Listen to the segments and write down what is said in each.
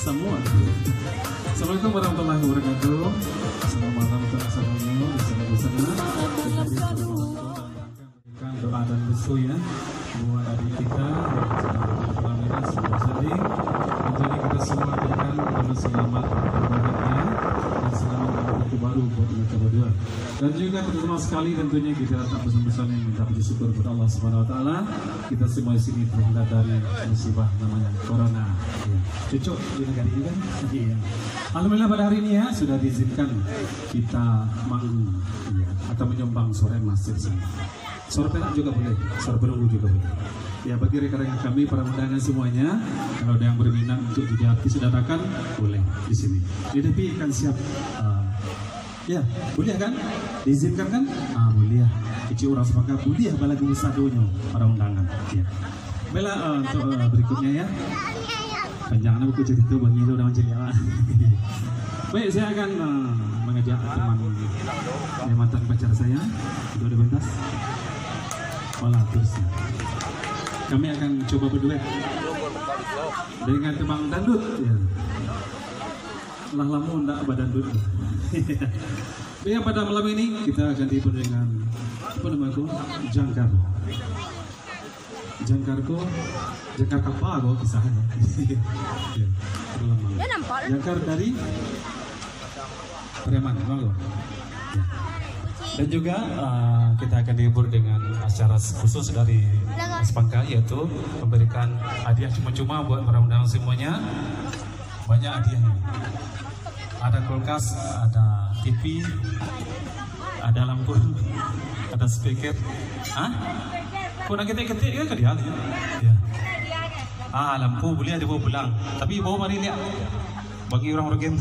Semua. Assalamualaikum warahmatullahi wabarakatuh. Selamat malam untuk semuanya di sana. Doa dan restu ya buat adik kita yang sedang sedih. Tentunya kita semua berikan kepada selamat berbahagia dan selamat waktu baru buat mereka berdua. Dan juga terutama sekali tentunya kita tak bersama-sama minta puji syukur kepada Allah Subhanahu Wa Taala. Kita semua di sini terhindar dari musibah namanya Corona. Ya. Cocok di negara ini kan? Iya. Alhamdulillah pada hari ini ya sudah diizinkan kita manggung ya, atau menyumbang sore masjid sini. Suara perak juga boleh, suara perunggu juga boleh. Ya bagi rekan-rekan kami para undangan semuanya, kalau ada yang berminat untuk jadi artis dadakan, boleh di sini. Tapi kan siap. Ya boleh kan? Diizinkan kan? Boleh. Kecil orang sepakat boleh balagu sadonya para undangan. Ya. Bela untuk berikutnya ya. Panjangnya buku cerita buat ngilu dan menceria. Baik, saya akan mengajak teman mantan pacar saya untuk dibentas. Olah terus. Kami akan coba berduet dengan tembang dangdut. Ya. Lah lamun ndak badan dangdut. Ya pada malam ini kita akan dihibur dengan apa namaku? Jangkar. Jangkarko, jangkar apa kok kisahnya? Ya, jangkar dari Preman, malu. Ya. Dan juga kita akan dihibur dengan acara khusus dari Spangka, yaitu memberikan hadiah cuma-cuma buat para undangan semuanya. Banyak hadiahnya. Ada kulkas, ada TV, ada lampu, ada speaker. Kau nak ketik-ketik ke dia? Ya. Lampu boleh ada bawa pulang. Tapi bawa mari lihat. Bagi orang game.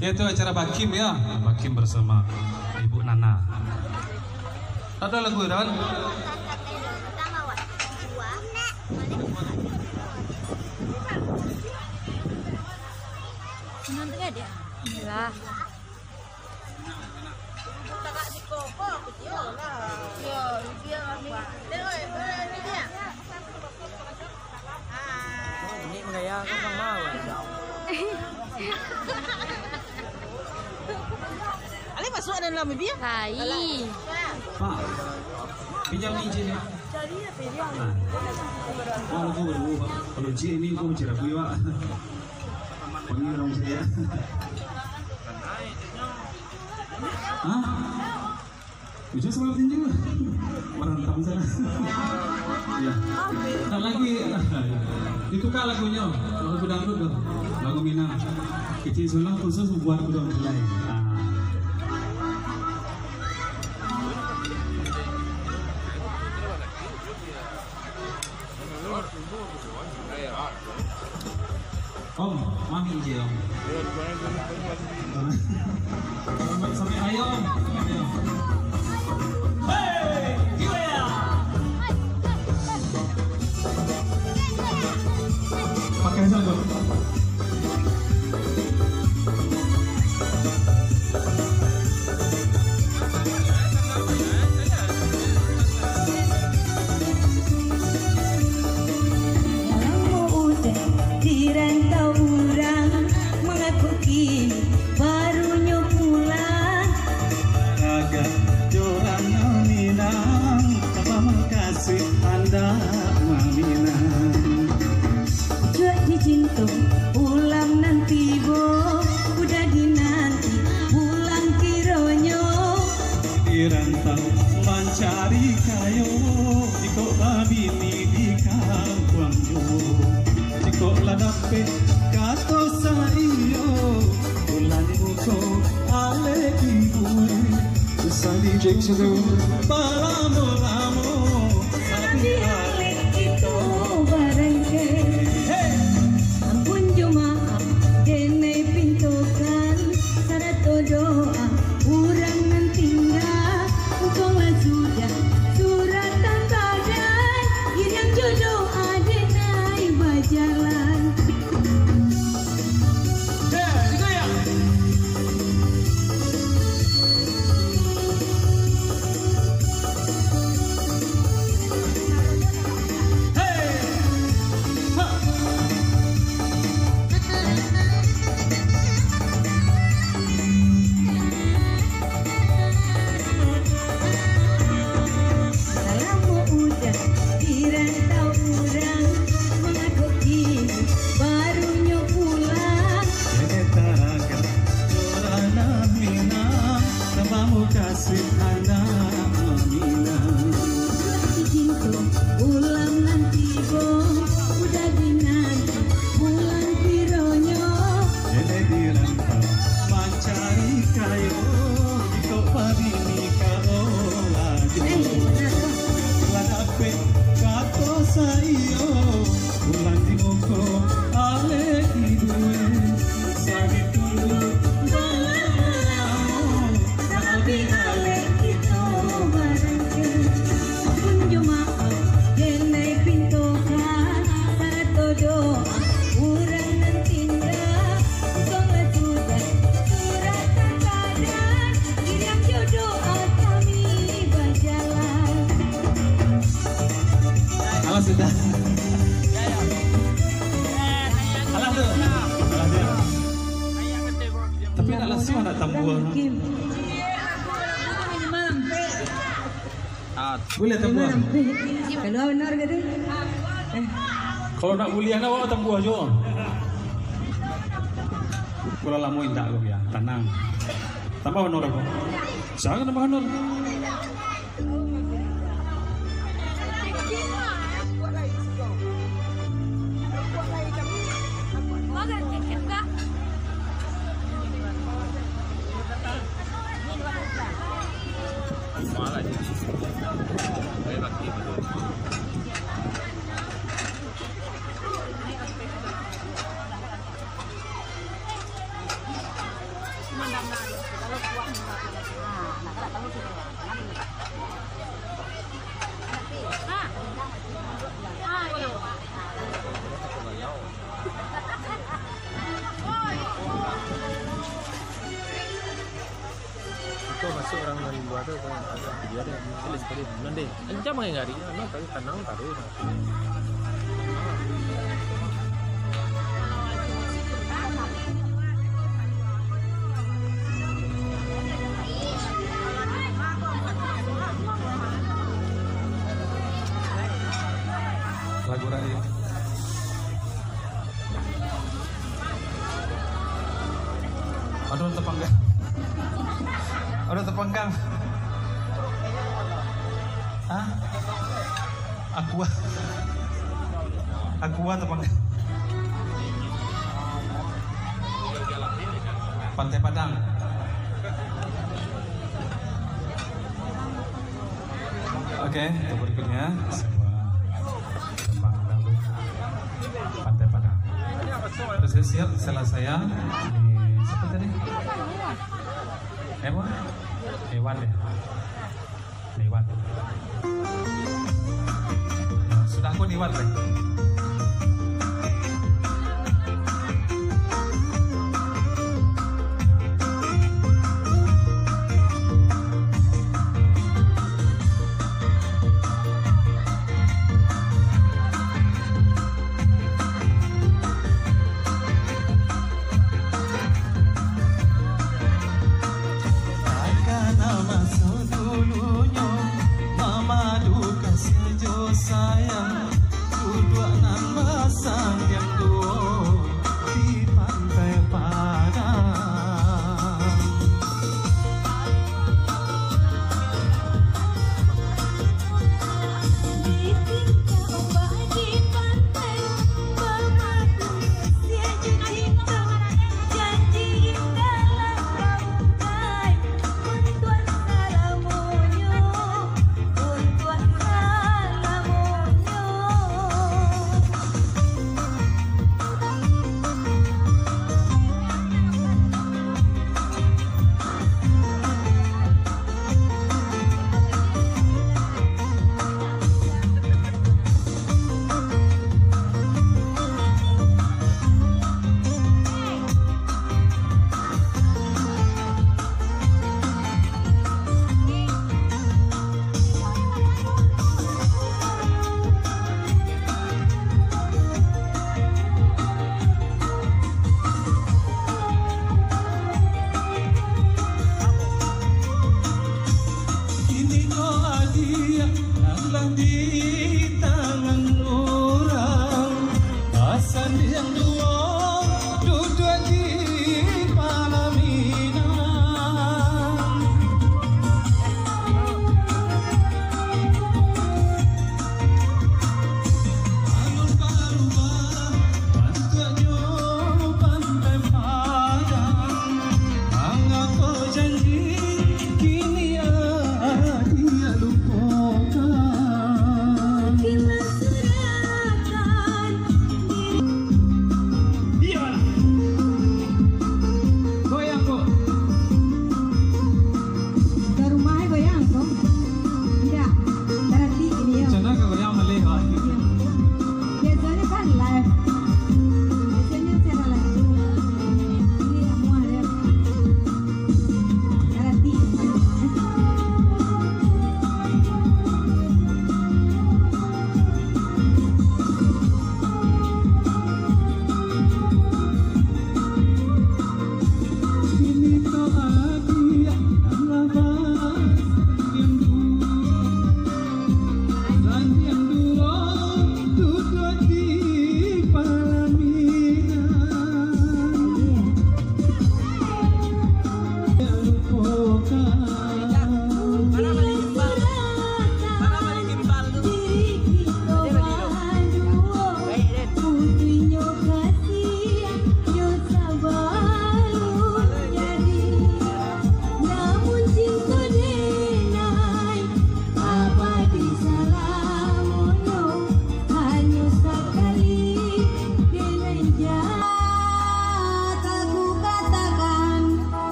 Itu acara Bakim ya. Bakim bersama Ibu Nana. Ada lagu Ran? Nanti ada. Iya. Ini menggaya kan mau. Ali masuk dalam dia. Hai. Pak. Pinjam izin ya. Kalau kau baru, kalau izin ini kau bicara aku ya. Panggil orang saya. Bisa sebab tinju. Orang tamu sana. Ya. Nah lagi itu kan lagunya, lagu dangdut tuh, lagu Minang. Kecil Sulang khusus buat udah mulai. Om, mami je om. Sampai ayam. Hey, gila. Pakai satu. Ulang nanti bo, udah dinanti pulang kironyo. Dirantau mencari kayu, jiko babini di kampung jo. Jiko ladape kato saiyo, ulang muko ale ibu. Sali jekso palamo Sabi ale itu barangke. Doa urang nantinya ukola sudah suratan badan yang jodoh ada naik bajalan. Sudah. Alah tu. Tapi nak langsung nak tambah. Boleh tambah. Kalau benar ke tu? Kalau nak kuliah nak bawa tambah je. Kalau lama indak kau ya, tenang. Tambah honor aku. Jangan tambah honor. Kau masuk orang dari luar tu kan ada dia ada mesti sekali bulan deh. Macam mana ngari? Nak kali tanang taruh. Lagu rakyat. Aduh terpanggang. Aduh terpanggang. Hah? Aqua terpanggang. Pantai Padang. Oke, untuk berikutnya Pantai Padang. Terus siap setelah saya di siapa tadi? Hewan deh. Hewan. Sudah aku hewan deh. Sayang, dua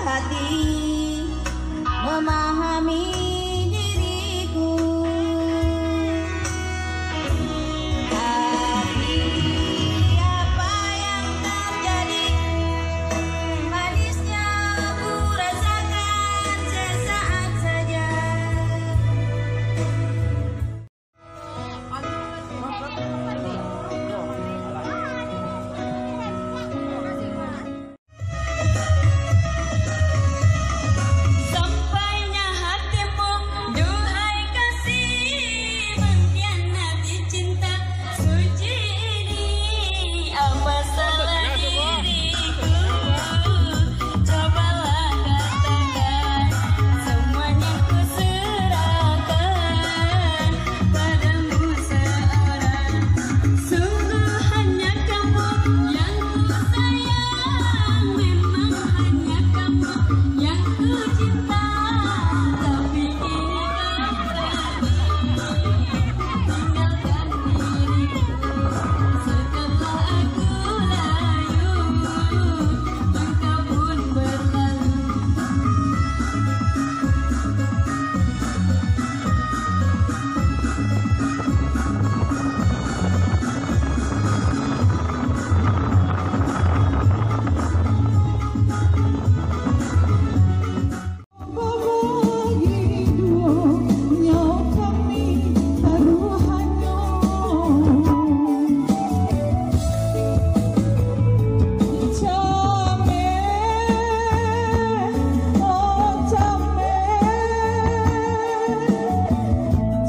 hati memahami diriku, tapi apa yang terjadi manisnya aku rasakan sesaat saja. Sampainya hatimu, duhai kasih, mengkhianati cinta suci ini. Apa salah diriku? Cobalah katakan, semuanya ku serahkan padamu seorang. Sungguh hanya kamu yang ku sayang, memang hanya kamu yang ku cinta. Tapi kini kau pergi, tinggalkan diriku. Setelah aku layu, engkau pun berlalu.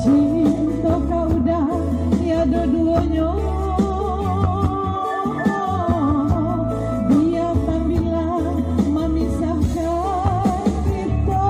Cinta kau dah tiada duanya, biarkan bila memisahkan kita.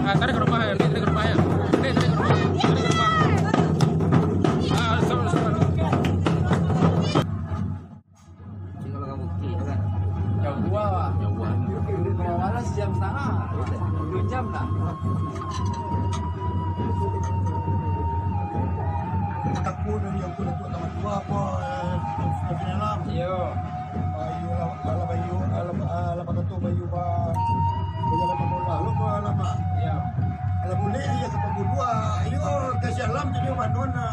Tarik ke rumah, tarik ke rumah, tarik ke rumah. Tinggal kamu kiri kan. Jam 2, jam 2. Malah sejam setengah. 2 jam lah. Aku dari aku dah tua tamat tua apa sudah dalam. Yo. Bayu ala pakato bayu ba. Berjalan bola lu ba lama. Ya. Ala boleh ya ke pagudua. Ayo kasih alam jadi manona.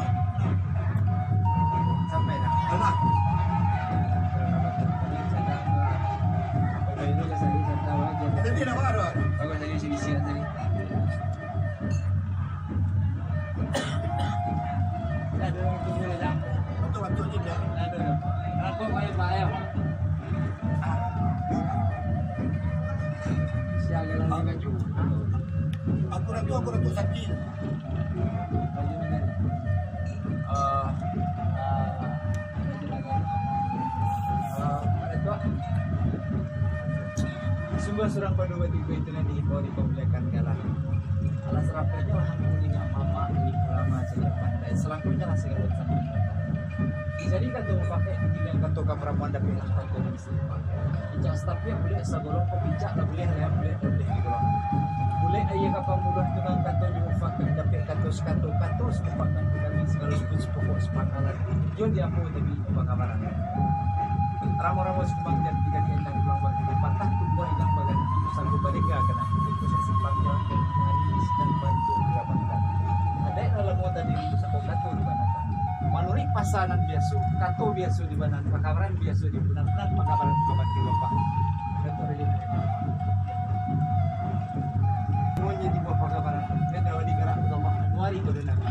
Sampai dah. Ala. Kalau itu kesini saya tahu aja. Jadi nak baru. Bagus tadi sisi tadi. Ada orang tunggu dah. Waktu je dia. Ada. Aku main bayar. Siaga lagi baju. Aku ratu sakit. Baju ni kan. Ada tu. Sungguh seorang pada waktu itu nanti bawa diperbolehkan kalah. Alas rapanya orang mengingat mama di ulama saja pandai. Selangkunya lah segala macam. Jadi kan tuh pakai yang kantor kaperamuan dan pindah kantor di sini. Ijak staff yang boleh segolong pembicak lah boleh gitu loh. Boleh ayah kapal mudah dengan kantor di mufakat dapat kantor mufakat kami segala sebut pokok sepakalan. Jom dia mau tapi bagaimana? Ramo-ramo sembang dan tiga kendang pulang bagi patah tumbuh ilang bagan itu sanggup balik kena itu sesimpangnya hari dan bantu didapatkan. Ada yang dalam muatan diri itu satu kantor di mana? Manurik pasanan biasa, kato biasa di banan, pakabaran biasa di benar-benar pakabaran kabati bapak. Kantor ini. Semuanya di bawah pakabaran. Dan dalam digerak Allah Januari pada Nabi.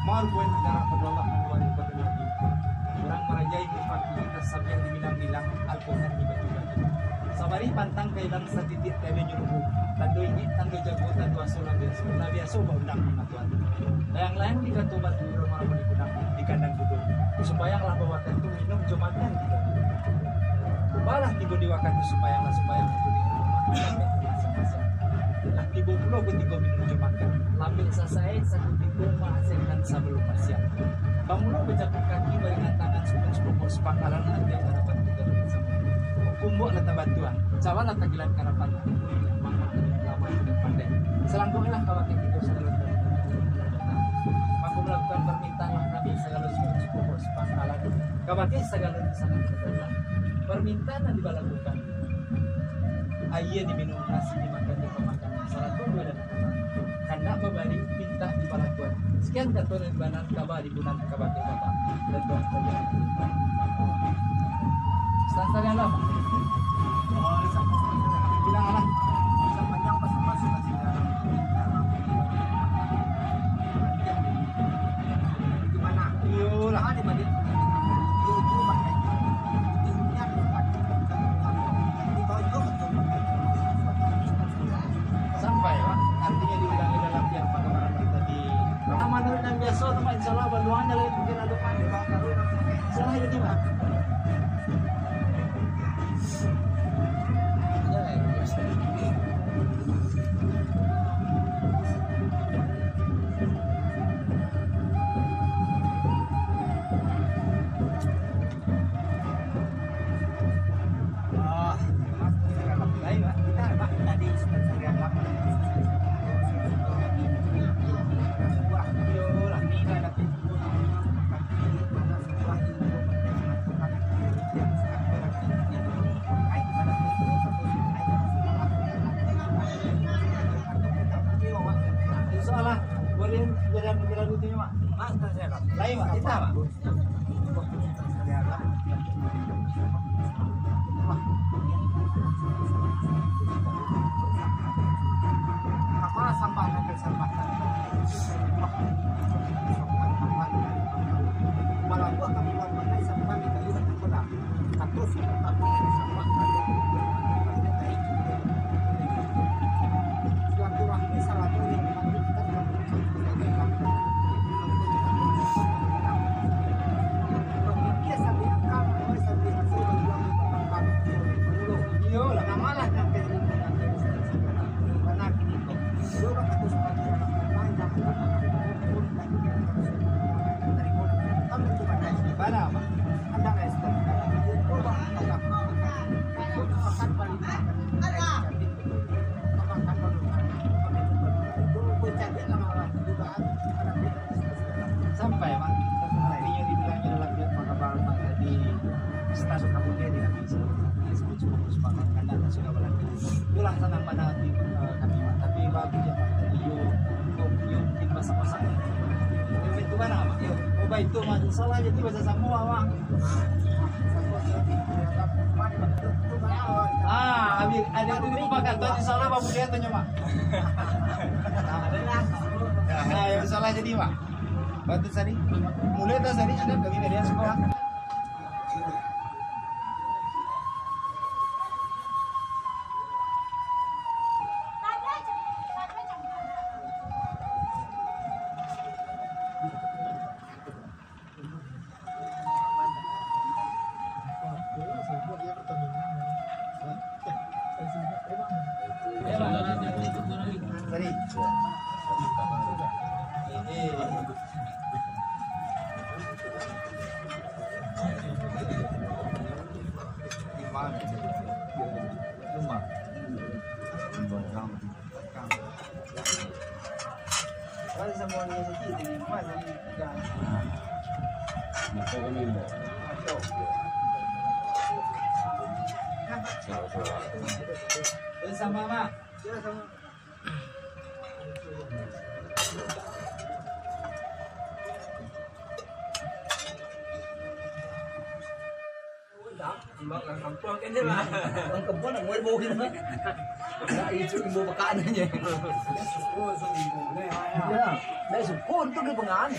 Mal buat negara pada Allah Januari pada Nabi. Orang merajai mufakitas sampai yang dibilang-bilang Al-Quran di baju-baju. Sabari pantang kailang sa titik tayo nyuruh. Tando ini, tando jago, tando aso na biaso maundang mga tuan. Layang-layang di kanto batu orang mau dikunang di kandang budol. Supayanglah bawa kanto minum jumakan tidak. Balah tigo di wakatu supayanglah itu di rumah. Lah tigo pulau pun tigo minum jumakan. Lambil sasai satu tigo menghasilkan sebelum siang. Bangulo bejakan kaki baringan tangan sepuluh sepakalan ada harapan kita bersama. Kumbuk lata bantuan. Cawan lata gilan karapan. Lama dan pandai. Selangkunglah kawakin itu selalu. Aku melakukan permintaan kami segala sepuluh sepakalan. Kawakin segala disana. Permintaan yang dilakukan. Ayah diminum nasi dimakan di pemakan. Salah tunggu dan hendak memberi minta di palakuan. Sekian kata dan banan kabar di bulan kabati bapak dan tuan saja. Standar yang lama. Bilang alah. Sepanjang pas-pas gimana? Yolah di balik. Sampai Pak, artinya diulangi dalam pihak pengamanan kita di menurut yang biasa teman insyaallah bantuannya lain mungkin ada pandai salah jadi Pak. Soalnya boleh jalan itu Mak. Lain Mak, kita Mak. Apa sampah nak sampah? Malah gua kamu mana sampah di kayu tak pula. Terus sampah silaturahmi salah satu yang sampai Pak, tadinya dibilangnya dalam pihak pengamanan tadi stasiun kemudian disebut sepakat kandang nasional lagi. Itulah tangan pada hati kami Pak. Tapi bagi yang tadi yuk mungkin masa-masa yang itu mana Pak? Oh baik itu mah salah jadi bahasa semua Pak. Ada itu pakai tadi salah Pak Budia tanya Pak. Nah, yang salah jadi Pak. Bantu tadi, mulai tadi ada kami dari sekolah. Tadi. Ini Sama mama. Ang kebun ang mulbo gitu mah. Enggak itu imbu bekannya. Ya, dari sukun tuh ke bengan.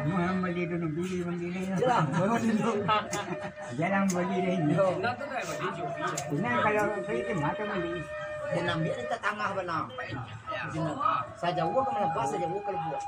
Orang beli dulu beli beli Ya, bawa dulu. jarang beli deh. Benar kalau itu mata beli. Dan ambil di tengah benar. Saja gua ke mana pas saja gua ke buat.